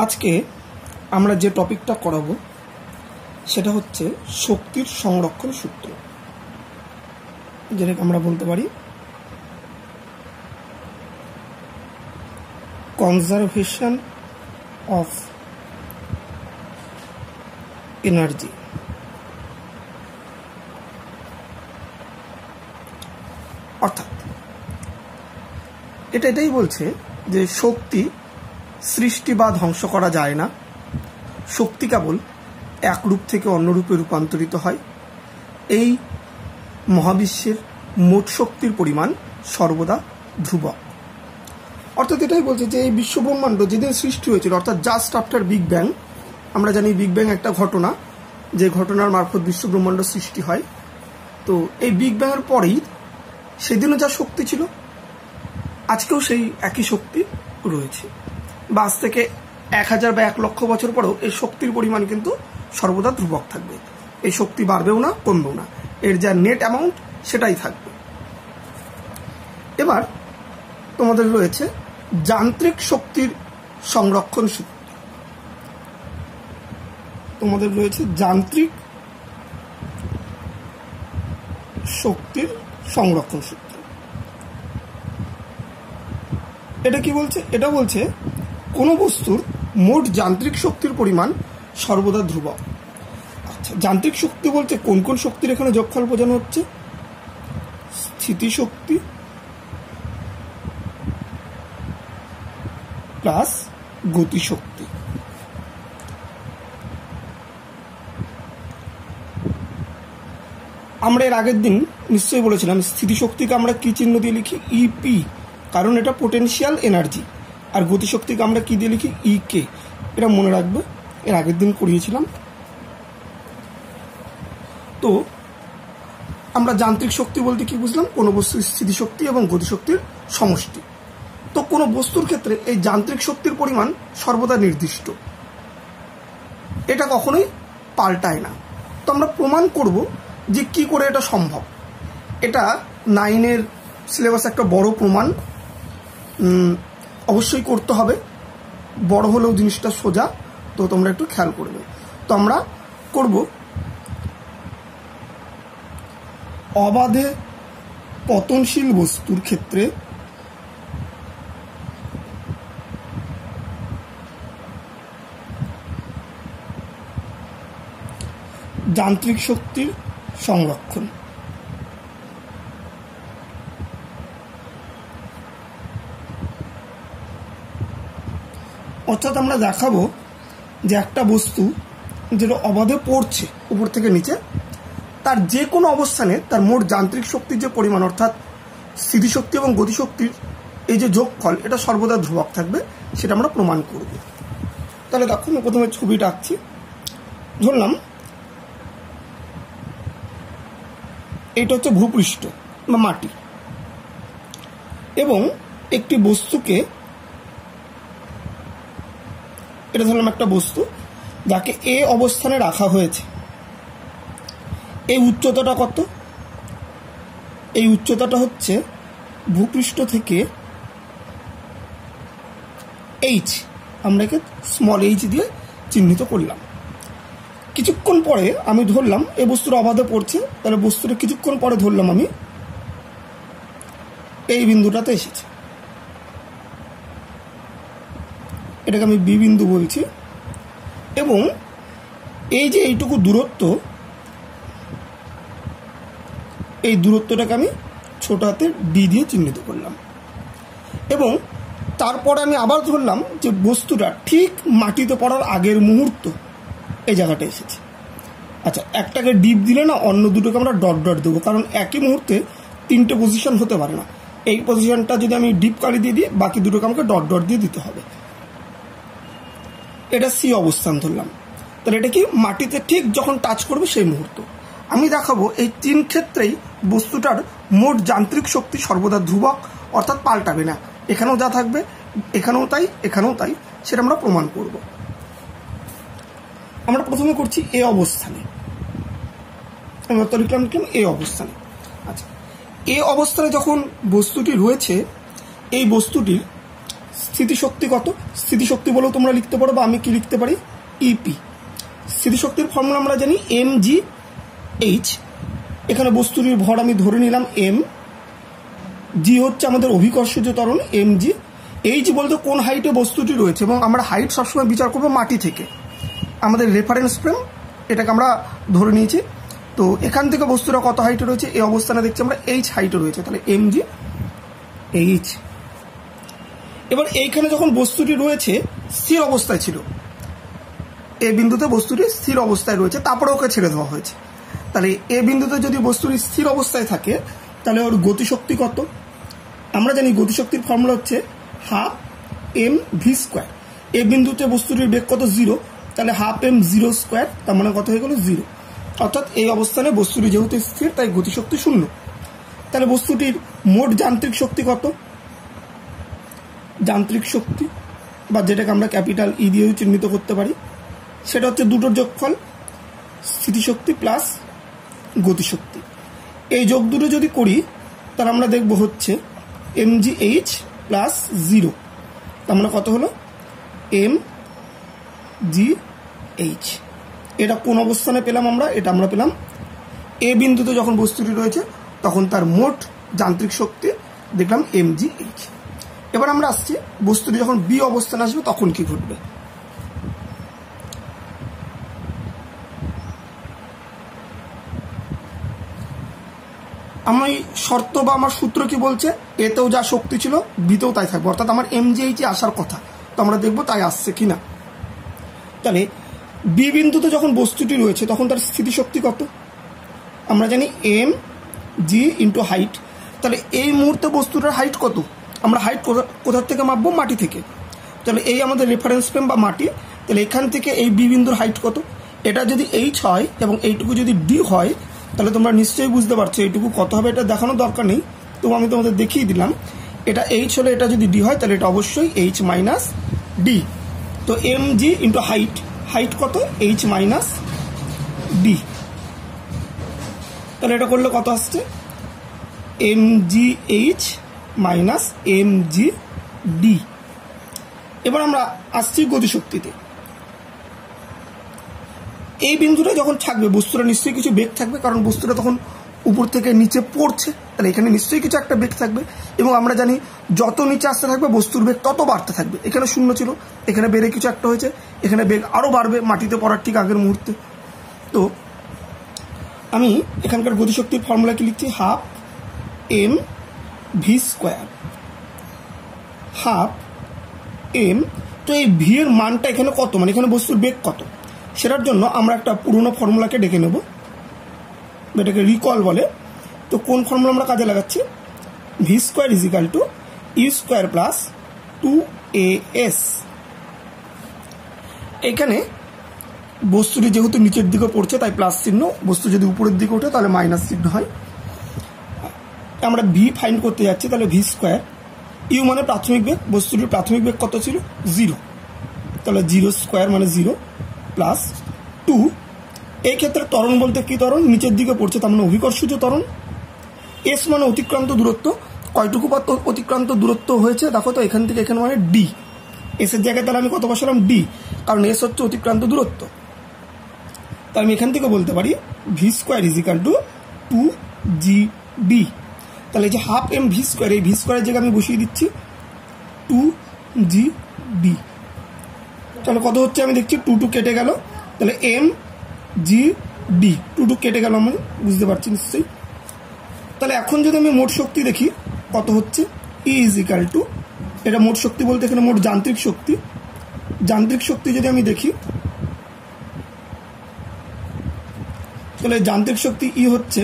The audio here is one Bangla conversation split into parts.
আজকে আমরা যে টপিকটা করাবো সেটা হচ্ছে শক্তির সংরক্ষণ সূত্র, যেটাকে আমরা বলতে পারি কনজারভেশন অফ এনার্জি। অর্থাৎ এটাই বলছে যে শক্তি সৃষ্টি বা ধ্বংস করা যায় না, শক্তি কেবল এক রূপ থেকে অন্য রূপে রূপান্তরিত হয়। এই মহাবিশ্বের মোট শক্তির পরিমাণ সর্বদা ধ্রুবক। অর্থাৎ এটাই বলছে যে এই বিশ্বব্রহ্মাণ্ড যেদিন সৃষ্টি হয়েছিল, অর্থাৎ জাস্ট আফটার বিগ ব্যাং, আমরা জানি বিগ ব্যাং একটা ঘটনা, যে ঘটনার মারফত বিশ্বব্রহ্মাণ্ড সৃষ্টি হয়। তো এই বিগ ব্যাংয়ের পরেই সেদিনও যা শক্তি ছিল আজকেও সেই একই শক্তি রয়েছে, বা আজ থেকে 1000 বা 1 লক্ষ বছর পরেও এই শক্তির পরিমাণ কিন্তু সর্বদা ধ্রুবক থাকবে। এই শক্তি বাড়বেও না, কমবেও না, এর যা নেট অ্যামাউন্ট সেটাই থাকবে। এবার তোমাদের রয়েছে যান্ত্রিক শক্তির সংরক্ষণ সূত্র। তোমাদের রয়েছে যান্ত্রিক শক্তির সংরক্ষণ সূত্র। এটা কি বলছে? এটা বলছে কোনো বস্তুর মোট যান্ত্রিক শক্তির পরিমাণ সর্বদা ধ্রুবক। আচ্ছা, যান্ত্রিক শক্তি বলতে কোন কোন শক্তির এখানে যোগফল বোঝানো হচ্ছে? স্থিতিশক্তি প্লাস গতিশক্তি। আমরা এর আগের দিন নিশ্চয়ই বলেছিলাম স্থিতিশক্তিকে আমরা কি চিহ্ন দিয়ে লিখি? ইপি, কারণ এটা পোটেনশিয়াল এনার্জি। আর গতিশক্তিকে আমরা কি দিয়ে লিখি? ইকে। এটা মনে রাখবে, এর আগের দিন করিয়েছিলাম। তো আমরা যান্ত্রিক শক্তি বলতে কি বুঝলাম? কোনো বস্তুর স্থিতিশক্তি এবং গতিশক্তির সমষ্টি। তো কোনো বস্তুর ক্ষেত্রে এই যান্ত্রিক শক্তির পরিমাণ সর্বদা নির্দিষ্ট, এটা কখনোই পাল্টায় না। তো আমরা প্রমাণ করব যে কি করে এটা সম্ভব। এটা 9-এর সিলেবাস একটা বড় প্রমাণ, অবশ্যই করতে হবে, বড় হলেও জিনিসটা সোজা। তো তোমরা একটু খেয়াল করবে। তো আমরা করব অবাধে পতনশীল বস্তুর ক্ষেত্রে যান্ত্রিক শক্তির সংরক্ষণ। অর্থাৎ আমরা দেখাবো যে একটা বস্তু যেটা অবাধে পড়ছে উপর থেকে নিচে, তার যে কোনো অবস্থানে তার মোট যান্ত্রিক শক্তির যে পরিমাণ, অর্থাৎ স্থিতিশক্তি এবং গতিশক্তির এই যে যোগফল, এটা সর্বদা ধ্রুবক থাকবে, সেটা আমরা প্রমাণ করব। তাহলে দেখো, আমি প্রথমে ছবিটা আঁকছি। ধরলাম এটা হচ্ছে ভূপৃষ্ঠ বা মাটি, এবং একটি বস্তুকে, এটা ধরলাম একটা বস্তু যাকে এ অবস্থানে রাখা হয়েছে। এই উচ্চতাটা কত? এই উচ্চতাটা হচ্ছে ভূপৃষ্ঠ থেকে এইচ, আমরা একে স্মল এইচ দিয়ে চিহ্নিত করলাম। কিছুক্ষণ পরে আমি ধরলাম এই বস্তুর অবাধে পড়ছে, তাহলে বস্তুটা কিছুক্ষণ পরে ধরলাম আমি এই বিন্দুটাতে এসেছে, এটাকে আমি বি বিন্দু বলছি। এবং এই যে এইটুকু দূরত্ব, এই দূরত্বটাকে আমি ছোট হাতে ডি দিয়ে চিহ্নিত করলাম। এবং তারপরে আমি আবার ধরলাম যে বস্তুটা ঠিক মাটিতে পড়ার আগের মুহূর্ত এই জায়গাটা এসেছে। আচ্ছা, একটাকে ডিপ দিলে না, অন্য দুটোকে আমরা ডট ডট দেবো, কারণ একই মুহূর্তে 3টে পজিশন হতে পারে না। এই পজিশনটা যদি আমি ডিপ কালি দিয়ে দিই, বাকি দুটোকে আমাকে ডট ডট দিয়ে দিতে হবে। এটা সি অবস্থান ধরলাম। তাহলে এটা কি? মাটিতে ঠিক যখন টাচ করবে সেই মুহূর্ত। আমি দেখাবো এই 3 ক্ষেত্রেই বস্তুটার মোট যান্ত্রিক শক্তি সর্বদা ধ্রুবক, অর্থাৎ পাল্টাবে না। এখানেও যা থাকবে, এখানেও তাই, এখানেও তাই, সেটা আমরা প্রমাণ করব। আমরা প্রথমে করছি এ অবস্থানে, আমি লিখলাম এ অবস্থানে। আচ্ছা, এ অবস্থানে যখন বস্তুটি রয়েছে, এই বস্তুটির স্থিতিশক্তি কত, স্থিতিশক্তি বলেও তোমরা লিখতে পারো, বা আমি কি লিখতে পারি, ইপি। স্থিতিশক্তির ফর্মুলা আমরা জানি mgh। এখানে বস্তুটির ভর আমি ধরে নিলাম m, জি হচ্ছে আমাদের অভিকর্ষজ ত্বরণ mg, এইচ বলতে কোন হাইটে বস্তুটি রয়েছে, এবং আমরা হাইট সবসময় বিচার করবো মাটি থেকে, আমাদের রেফারেন্স ফ্রেম এটাকে আমরা ধরে নিয়েছি। তো এখান থেকে বস্তুটা কত হাইটে রয়েছে, এই অবস্থানে দেখছি আমরা এইচ হাইটে রয়েছে, তাহলে mgh। এবার এইখানে যখন বস্তুটি রয়েছে স্থির অবস্থায় ছিল, এ বিন্দুতে বস্তুটি স্থির অবস্থায় রয়েছে, তারপরে ওকে ছেড়ে দেওয়া হয়েছে, তাহলে এ বিন্দুতে যদি বস্তুটি স্থির অবস্থায় থাকে তাহলে ওর গতিশক্তি কত, আমরা জানি গতিশক্তির ফর্মুলা হচ্ছে হাফ এম ভি স্কোয়ার। এ বিন্দুতে বস্তুটির বেগ কত, 0, তাহলে হাফ এম 0 স্কোয়ার, তার মানে কত হয়ে গেল 0, অর্থাৎ এই অবস্থানে বস্তুটি যেহেতু স্থির তাই গতিশক্তি 0। তাহলে বস্তুটির মোট যান্ত্রিক শক্তি কত, যান্ত্রিক শক্তি বা যেটাকে আমরা ক্যাপিটাল ই দিয়েও চিহ্নিত করতে পারি, সেটা হচ্ছে দুটোর যোগফল, স্থিতিশক্তি প্লাস গতিশক্তি। এই যোগ দুটো যদি করি তাহলে আমরা দেখব হচ্ছে mgh প্লাস 0, তার মানে কত হলো mgh। এটা কোন অবস্থানে পেলাম আমরা, এটা আমরা পেলাম এ বিন্দুতে যখন বস্তুটি রয়েছে তখন তার মোট যান্ত্রিক শক্তি দেখলাম mgh। এবার আমরা আসছি বস্তুটি যখন বি অবস্থানে আসবে তখন কি ঘটবে। আমি শর্ত বা আমার সূত্র কি বলছে, এতেও যা শক্তি ছিল বিতেও তাই থাকবে, অর্থাৎ আমার mgh আসার কথা, তো আমরা দেখবো তাই আসছে কিনা। তাহলে বি বিন্দুতে যখন বস্তুটি রয়েছে তখন তার স্থিতিশক্তি কত, আমরা জানি এম জি ইন্টু হাইট। তাহলে এই মুহূর্তে বস্তুটার হাইট কত, আমরা হাইট কোথার থেকে মাপবো, মাটি থেকে। তাহলে এই আমাদের রেফারেন্স ফ্রেম বা মাটি, তাহলে এখান থেকে এই বি বিন্দুর হাইট কত, এটা যদি এইচ হয় এবং এইটুকু যদি ডি হয় তাহলে তোমরা নিশ্চয়ই বুঝতে পারছো এইটুকু কত হবে, এটা দেখানোর দরকার নেই, তো আমি তোমাদের দেখিয়ে দিলাম। এটা এইচ হলে এটা যদি ডি হয় তাহলে এটা অবশ্যই এইচ মাইনাস ডি। তো M G into height, height কত, এইচ মাইনাস ডি, তাহলে এটা করলে কত আসছে, M G H minus M G D. এবার আমরা আসছি গতিশক্তিতে। এই বিন্দুটা যখন থাকবে বস্তুটা নিশ্চয়ই কিছু বেগ থাকবে, কারণ বস্তুটা তখন উপর থেকে নিচে পড়ছে, তাহলে এখানে নিশ্চয়ই কিছু একটা বেগ থাকবে, এবং আমরা জানি যত নিচে আসতে থাকবে বস্তুর বেগ তত বাড়তে থাকবে। এখানে 0 ছিল, এখানে বেড়ে কিছু একটা হয়েছে, এখানে বেগ আরও বাড়বে মাটিতে পড়ার ঠিক আগের মুহূর্তে। তো আমি এখানকার গতিশক্তির ফর্মুলা কি লিখছি, half M V square, half M. তো এই ভি এর মানটা এখানে কত, মানে এখানে বস্তুর বেগ কত, সেটার জন্য আমরা একটা পুরনো ফর্মুলাকে ডেকে নেব, এটাকে রিকল বলে। তো কোন ফর্মুলা আমরা কাজে লাগাচ্ছি, V square is equal to U square plus 2as। এখানে বস্তুটি যেহেতু নিচের দিকে পড়ছে তাই প্লাস চিহ্ন, বস্তু যদি উপরের দিকে ওঠে তাহলে মাইনাস চিহ্ন হয়। আমরা ভি ফাইন্ড করতে যাচ্ছি, তাহলে ভি স্কোয়ার, ইউ মানে প্রাথমিক বেগ, বস্তুটির প্রাথমিক বেগ কত ছিল 0, তাহলে 0 স্কোয়ার মানে 0 প্লাস 2। এই ক্ষেত্রে ত্বরণ বলতে কি, ত্বরণ নিচের দিকে পড়ছে তার মানে অভিকর্ষজ ত্বরণ। এস মানে অতিক্রান্ত দূরত্ব, কয়টুকু পথ অতিক্রান্ত দূরত্ব হয়েছে দেখো তো, এখান থেকে এখানে মানে ডি, এস এর জায়গায় তাহলে আমি কত বসালাম ডি, কারণ এস হচ্ছে অতিক্রান্ত দূরত্ব। তাই আমি এখান থেকে বলতে পারি V square is equal two 2GB। তাহলে এই যে হাফ এম ভি স্কোয়ার, এই ভি স্কোয়ারের জায়গায় আমি বসিয়ে দিচ্ছি 2GB। তাহলে কত হচ্ছে আমি দেখছি 2 কেটে গেল, তাহলে এম জি ডি 2 কেটে গেল, আমি বুঝতে পারছি নিশ্চয়ই। তাহলে এখন যদি আমি মোট শক্তি দেখি কত হচ্ছে, ই ইজ ইকাল টু, এটা মোট শক্তি বলতে এখানে মোট যান্ত্রিক শক্তি, যান্ত্রিক শক্তি যদি আমি দেখি তাহলে যান্ত্রিক শক্তি ই হচ্ছে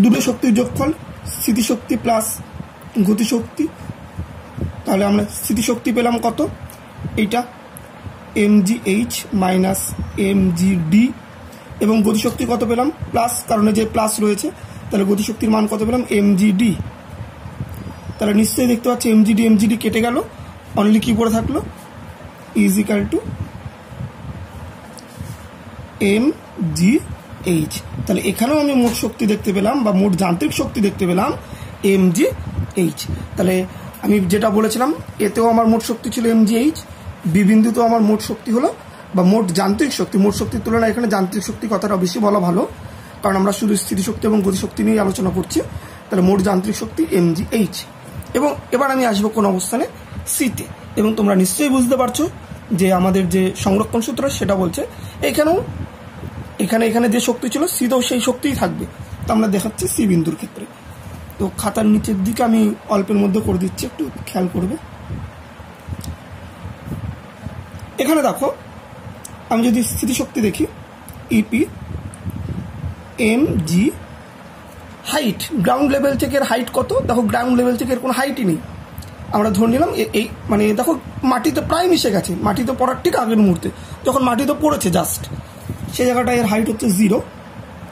দুটো শক্তির যোগফল, স্থিতিশক্তি প্লাস গতিশক্তি। তাহলে আমরা স্থিতিশক্তি পেলাম কত, এইটা mgh মাইনাস mgd, এবং গতিশক্তি কত পেলাম প্লাস, কারণ যে প্লাস রয়েছে, তাহলে গতিশক্তির মান কত পেলাম mgd। তাহলে নিশ্চয়ই দেখতে পাচ্ছি mgd কেটে গেল, অনলি কি পড়ে থাকলো ইজ ইকাল টু mgh। তাহলে এখানেও আমি মোট শক্তি দেখতে পেলাম বা মোট যান্ত্রিক শক্তি দেখতে পেলাম mgh। তাহলে আমি যেটা বলেছিলাম এতেও আমার মোট শক্তি ছিল mgh, বি বিন্দুতেও আমার মোট শক্তি হলো বা মোট যান্ত্রিক শক্তি, মোট শক্তির তুলনায় এখানে যান্ত্রিক শক্তি কথাটা বেশি বলা ভালো, কারণ আমরা শুধু স্থিতিশক্তি এবং গতিশক্তি নিয়ে আলোচনা করছি। তাহলে মোট যান্ত্রিক শক্তি mgh। এবং এবার আমি আসবো কোন অবস্থানে, সিতে। এবং তোমরা নিশ্চয়ই বুঝতে পারছো যে আমাদের যে সংরক্ষণ সূত্র সেটা বলছে এখানে যে শক্তি ছিল সিতেও সেই শক্তিই থাকবে। তো আমরা দেখাচ্ছি সি বিন্দুর ক্ষেত্রে। তো খাতার নিচের দিকে আমি অল্পের মধ্যে করে দিচ্ছি, একটু খেয়াল করবে। এখানে দেখো আমি যদি স্থিতিশক্তি দেখি EP M G, height ground level থেকে এর হাইট কত, দেখো গ্রাউন্ড লেভেল থেকে এর কোনো হাইটই নেই। আমরা ধরে নিলাম এই মানে দেখো মাটিতে প্রায় মিশে গেছে, মাটিতে পড়ার ঠিক আগের মুহূর্তে যখন মাটিতে পড়েছে জাস্ট সেই জায়গাটায় এর হাইট হচ্ছে 0,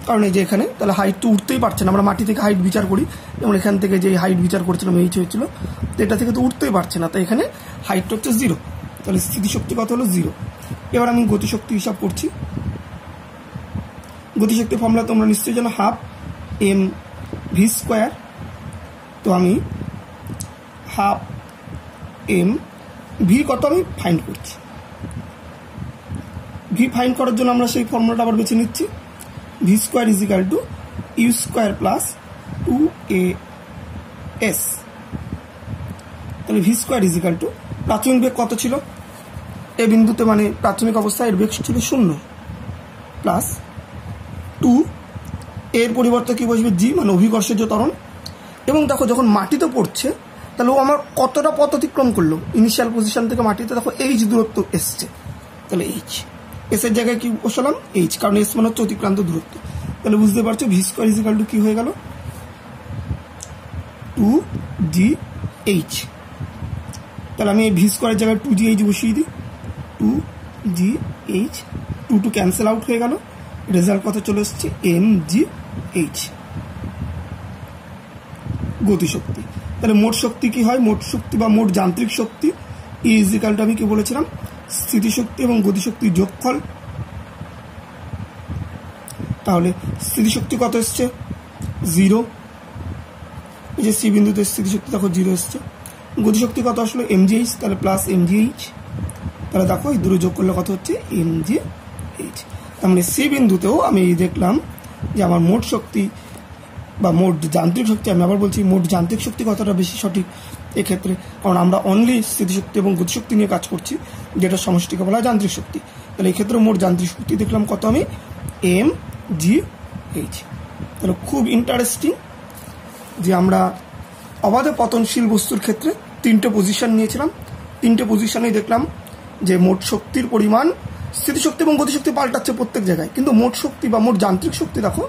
কারণ এই যে এখানে তাহলে হাইট তো উঠতেই পারছে না। আমরা মাটি থেকে হাইট বিচার করি, যেমন এখান থেকে যে হাইট বিচার করেছিলাম এইচ হয়েছিল, তো এটা থেকে তো উঠতেই পারছে না, তাই এখানে হাইট হচ্ছে 0। তাহলে স্থিতিশক্তি কত হলো 0। এবার আমি গতিশক্তি হিসাব করছি। গতিশক্তি ফর্মুলা তোমরা নিশ্চয়ই জানো, হাফ এম ভি স্কোয়ার। তো আমি হাফ এম ভি কত আমি ফাইন্ড করছি। ভি ফাইন্ড করার জন্য আমরা সেই ফর্মুলাটা আবার বেছে নিচ্ছি, V square is equal to U square plus 2as। তাহলে V square is equal to প্রাথমিক বেগ কত ছিল এ বিন্দুতে, মানে প্রাথমিক অবস্থায় এর বেগ ছিল 0 প্লাস 2 এর পরিবর্তে কি বসবে জি, মানে অভিকর্ষজ ত্বরণ। এবং দেখো যখন মাটিতে পড়ছে তাহলে ও আমার কতটা পথ অতিক্রম করলো, ইনিশিয়াল পজিশন থেকে মাটিতে দেখো এইচ দূরত্ব এসছে, তাহলে এইচ, এসের জায়গায় কি বসালাম এইচ, কারণ এস মানে হচ্ছে অতিক্রান্ত দূরত্ব। তাহলে বুঝতে পারছো V square is equal two কি হয়ে গেল 2gh। তাহলে আমি এই ভি স্কোয়ারের জায়গায় 2gh বসিয়ে দিই, 2gh, 2 ক্যান্সেল আউট হয়ে গেল, রেজাল্ট কত চলে এসছে mgh। গতিশক্তি, তাহলে মোট শক্তি কি হয়, মোট শক্তি বা মোট যান্ত্রিক শক্তি ইজ ইকাল টু আমি কি বলেছিলাম স্থিতিশক্তি এবং গতিশক্তির যোগফল। তাহলে স্থিতিশক্তি কত এসছে 0, এই যে সি বিন্দুতে স্থিতিশক্তি দেখো 0 এসছে। গতিশক্তি কত আসলো mgh, তাহলে প্লাস mgh। তাহলে দেখো এই দুটো যোগ করলে কত হচ্ছে mgh। তার মানে সি বিন্দুতেও আমি দেখলাম যে আমার মোট শক্তি বা মোট যান্ত্রিক শক্তি, আমি আবার বলছি মোট যান্ত্রিক শক্তি কতটা বেশি সঠিক এক্ষেত্রে, কারণ আমরা অনলি স্থিতিশক্তি এবং গতিশক্তি নিয়ে কাজ করছি, যেটা সমষ্টিকে বলা হয় যান্ত্রিক শক্তি। তাহলে এই ক্ষেত্রে মোট যান্ত্রিক শক্তি দেখলাম কত আমি mgh। তাহলে খুব ইন্টারেস্টিং যে আমরা অবাধে পতনশীল বস্তুর ক্ষেত্রে 3টে পজিশন নিয়েছিলাম, 3টে পজিশনেই দেখলাম যে মোট শক্তির পরিমাণ স্থিতিশক্তি এবং গতিশক্তি পাল্টাচ্ছে প্রত্যেক জায়গায়, কিন্তু মোট শক্তি বা মোট যান্ত্রিক শক্তি দেখো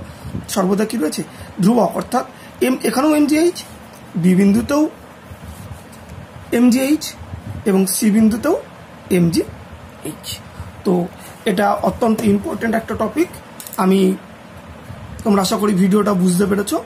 সর্বদা কি রয়েছে ধ্রুবক, অর্থাৎ এখানেও mgh, বি বিন্দুতেও mgh এবং সি বিন্দুতেও mgh। তো এটা অত্যন্ত ইম্পর্টেন্ট একটা টপিক। তোমরা আশা করি ভিডিওটা বুঝতে পেরেছো।